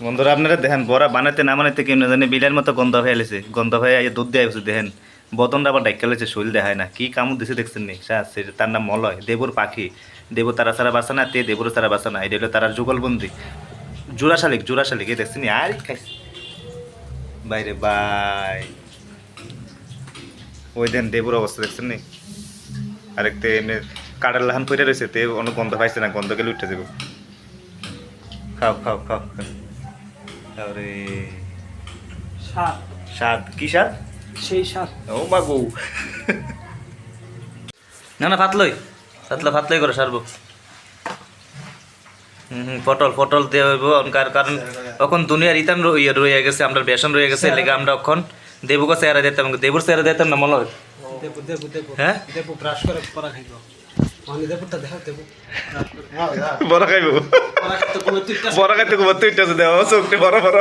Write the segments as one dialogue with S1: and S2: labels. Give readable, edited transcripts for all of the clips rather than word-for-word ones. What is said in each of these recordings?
S1: বন্ধুরা আপনারা দেখেন বড়া বানাতে না বানাতে কেমন জানি বিলের মতো গন্ধ হয়ে এলেছে, গন্ধ হয়ে দুধ দিয়ে গেছে। দেখেন বতনটা আবার ডাইকা লেছে, শৈল দেখায় না, কি কামড় দিছে দেখছেন নি? তার নাম মলয়, দেবর পাখি। দেব তারা ছাড়া বাসা না, তে দেবর ছাড়া বাসা না, এটা হলো তারা যুগলবন্দি। জোড়া শালিক এ দেখছেন নি? আর খাইছে বাইরে বাই। ওই দেন দেবর অবস্থা দেখছেন নি? আরেকতে এমনি কাটার লাহান পইরা রয়েছে, তে অনেক গন্ধ পাইছে না, গন্ধ গেলে উঠে যাবো। খাও খাও খাও। আরে
S2: স্বাদ
S1: স্বাদ কি স্বাদ?
S2: সেই স্বাদ।
S1: ও মাগো না না ফাতলই ফাতলাই করে সারবো। পটল দিয়ে হইব কারণ এখন দুনিয়ার ইতান রয়ে গেছে, আমরা বেসন রয়ে গেছে, লেগে আমরা এখন দেবু কাছে চেহারা দিতাম, দেবুর চেহারা দিতাম না মনে হয়। হ্যাঁ
S2: দেবু ব্রাশ করে পরা খাইব, মানে দেবুটা দেখা দেবু
S1: বড় খাইব, বড় খাইতে খুব তুইটা দেওয়া চোখটি বড় বড়।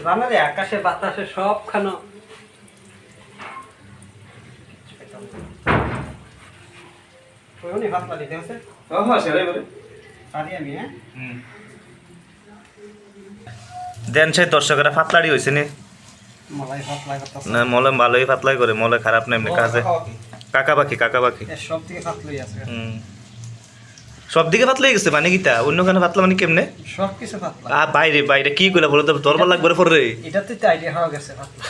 S2: রান্না রে আকাশে বাতাসে সব খানো। ওইনি ভাত পালি দেছে।
S1: হ্যাঁ সেটাই বলে
S2: পারি আমি। হ্যাঁ
S1: দেন সেই দর্শকেরা ফাতলাড়ি হয়েছে নি?
S2: মলাই ভাত লাগাতাছে
S1: না মলে ভালোই ফাতলাই করে, মলে খারাপ না এমনি কাজে। কাকা পাখি
S2: সব থেকে ফাতলাই আছে।
S1: সব দিকে পাতলাই গেছে মানে কিটা? অন্য কানে পাতলা মানে কেমনে?
S2: সব কিছু ফাতলা।
S1: বাইরে বাইরে কি কইলা বলো তো, দরবার লাগবে রে পরে।
S2: এটাতে তো আইডিয়া হয়ে গেছে ফাতলা।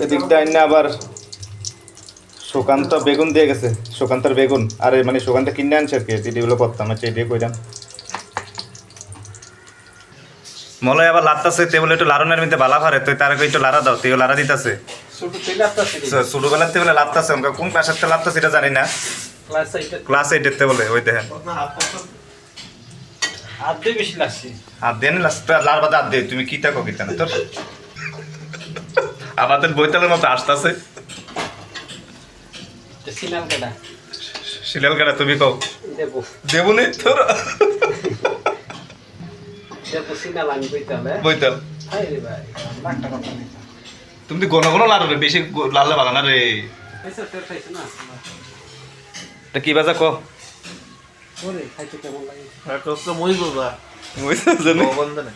S1: এদিকটা আইনা আবার সুকান্ত বেগুন দিয়ে গেছে, সুকান্তর বেগুন। আরে মানে সুকান্ত কিনে আনছে আর কি, এগুলো করতাম না, এটি কইরাম। মলয় আবার লাড়তাছে, তে বলে একটু লাড়নের মধ্যে বালা ফারে, তুই তার একটু লাড়া দাও, তুইও লাড়া দিতাছে।
S2: ছোট থেকে আসছে
S1: ছোটবেলাতে বলে লাড়তাছে, আমাকে কোন ক্লাসের লাড়তাছে এটা জানি না, ক্লাস 8 বলে। ওই দেখেন
S2: হাত দিয়ে বেশি লাগছে,
S1: হাত দিয়ে না লাল বাদে হাত দিয়ে, তুমি কি থাকো কি না তোর আমাদের বইতালের মতো আসতেছে।
S2: সিনাল কাটা
S1: শিলাল কাটা তুমি কও
S2: দেবো
S1: দেবো নি তোর
S2: দেবো সিনাল আমি বইতালে
S1: বইতাল।
S2: হাই রে ভাই একটা কথা নেই।
S1: তুমি তো ঘন ঘন লাড়ো রে, বেশি লাড়লে ভালো না রে।
S2: পয়সা তোর খাইছ না
S1: তা কি বাজা কো?
S2: ওরে খাইতে কেমন লাগে?
S3: তো মই করবা
S1: মই জানি
S3: বন্ধ না।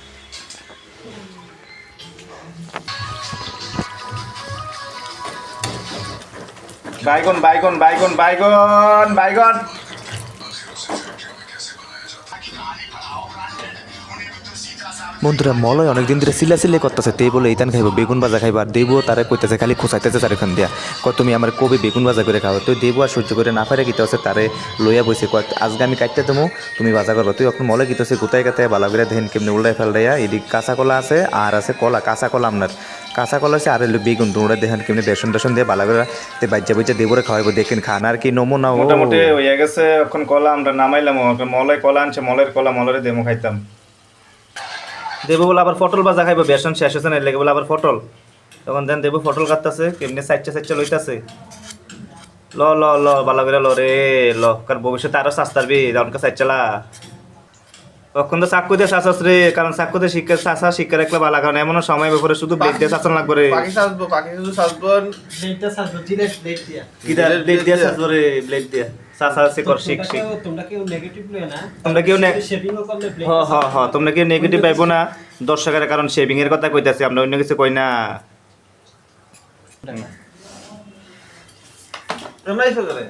S1: বাইগন বাইগন বাইগন বাইগন বাইগন। বন্ধুরা মলয় অনেকদিন ধরে সিলে করতেছে, তে বলে ইতান খাইব, বেগুন ভাজা খাইব। আর দেবও তারা কইতেছে, খালি খোঁচাইতেছে চারিখান দিয়া, কয় তুমি আমার কবে বেগুন ভাজা করে খাও। তুই দেবো আর সহ্য করে না পারে গীতে আছে, তারে লইয়া বসে কয় আজকে আমি কাটতে দেবো, তুমি ভাজা করবো। তুই এখন মলে গীতেছে গোতায় কাতায় ভালো করে দেখেন কেমনি উল্টায় ফেলটাইয়া। এদিক কাঁচা কলা আছে আর আছে কলা, কাঁচা কলা আপনার কাঁচা কলা আছে, আর এলো বেগুন। তোমরা দেখেন কেমনি বেসন টেসন দিয়ে ভালো করে বাজ্যা দেবরে খাওয়াইবো, দেখেন খান আর কি নমুনা। মোটামুটি হয়ে গেছে এখন কলা আমরা নামাইলাম, মলাই কলা আনছে, মলের কলা মলের দেবো খাইতাম। দেবো বলে আবার পটল ভাজা খাইবো, বেসন শেষ হয়েছে না, লেগে বলে আবার পটল। তখন দেন দেবো পটল কাটতেছে, কেমনি সাইডটা লইতাছে। ল ল ল ভালো করে ল রে ল, কারণ ভবিষ্যতে আরো শাস্তারবি, তখনকে সাইড চালা। তখন তো চাকু দিয়ে শাসাস রে, কারণ চাকু দিয়ে শিক্ষা রাখলে ভালো, কারণ এমন সময় ব্যাপারে শুধু ব্লেড দিয়ে শাসন লাগবে রে।
S3: পাখি শুধু সাজবো
S2: ব্লেডটা সাজো জিলেট ব্লেড দিয়া।
S1: কিদা ব্লেড দিয়ে শাসবো রে, ব্লেড দিয়ে শাসা কর শিখ।
S2: তোমরা কেউ নেগেটিভ লয় না,
S1: তোমরা কেউ
S2: শেভিং করলে ব্লেড।
S1: হ্যাঁ তোমরা কেউ নেগেটিভ পাইবো না দর্শকের, কারণ শেভিং এর কথা কইতাছি, আমরা অন্য কিছু কই না।
S3: আমরা এসে করে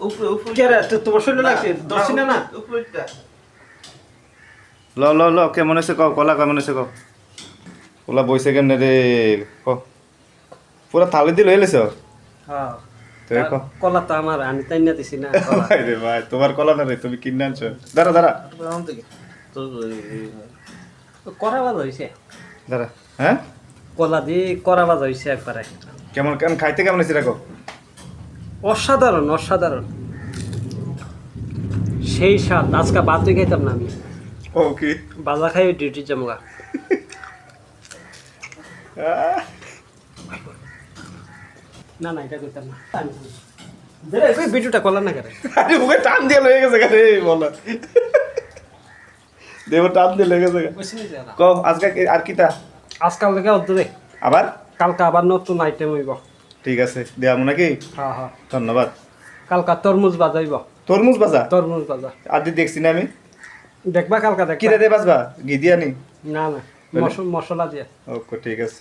S3: উপরে উপরে
S2: কেরা তো তোমার শরীরে লাগছে দর্শিনা না
S3: উপরেটা
S1: ল ল ল কেমন আছে কও, কলা কেমন আছে কও, কলা বইছে কেমনে রে ক, পুরা থালি দিয়ে লই এলেছ?
S2: হ্যাঁ
S1: তুই ক।
S2: কলা তো আমার আমি তাই না দিছি না কলা।
S1: রে ভাই তোমার কলা না রে, তুমি কিনে আনছো। দাঁড়া
S3: আম থেকে তো
S2: করা বাজ হইছে,
S1: দাঁড়া। হ্যাঁ
S2: কলা দিয়ে করা বাজ হইছে একবারে।
S1: কেমন কেমন খাইতে কেমন আছে রাখো?
S2: অসাধারণ অসাধারণ, সেই স্বাদ। আজকে ভাতই খাইতাম না আমি,
S1: ও কি
S2: বাজা খাই ডিউটি জমগা। না না এটা করতাম না, ভিডিওটা করলাম না কেন?
S1: আরে মুখে টান দিয়ে লয়ে গেছে রে বলো, দেব টান দিয়ে লয়ে গেছে। কও আজকে আর কিটা?
S2: আজকাল থেকে অর্ধে
S1: আবার
S2: কালকে আবার নতুন আইটেম হইব।
S1: ঠিক আছে দেওয়া নাকি?
S2: হ্যাঁ হ্যাঁ,
S1: ধন্যবাদ।
S2: কালকা তরমুজ বাজাইব।
S1: তরমুজ বাজা
S2: তরমুজ ভাজা
S1: আদি দেখছি না আমি
S2: দেখবা কালকা
S1: কি
S2: দেখবা
S1: রে বাজবা ঘি দিয়া নি
S2: না না মশলা দিয়ে
S1: ওকে ঠিক আছে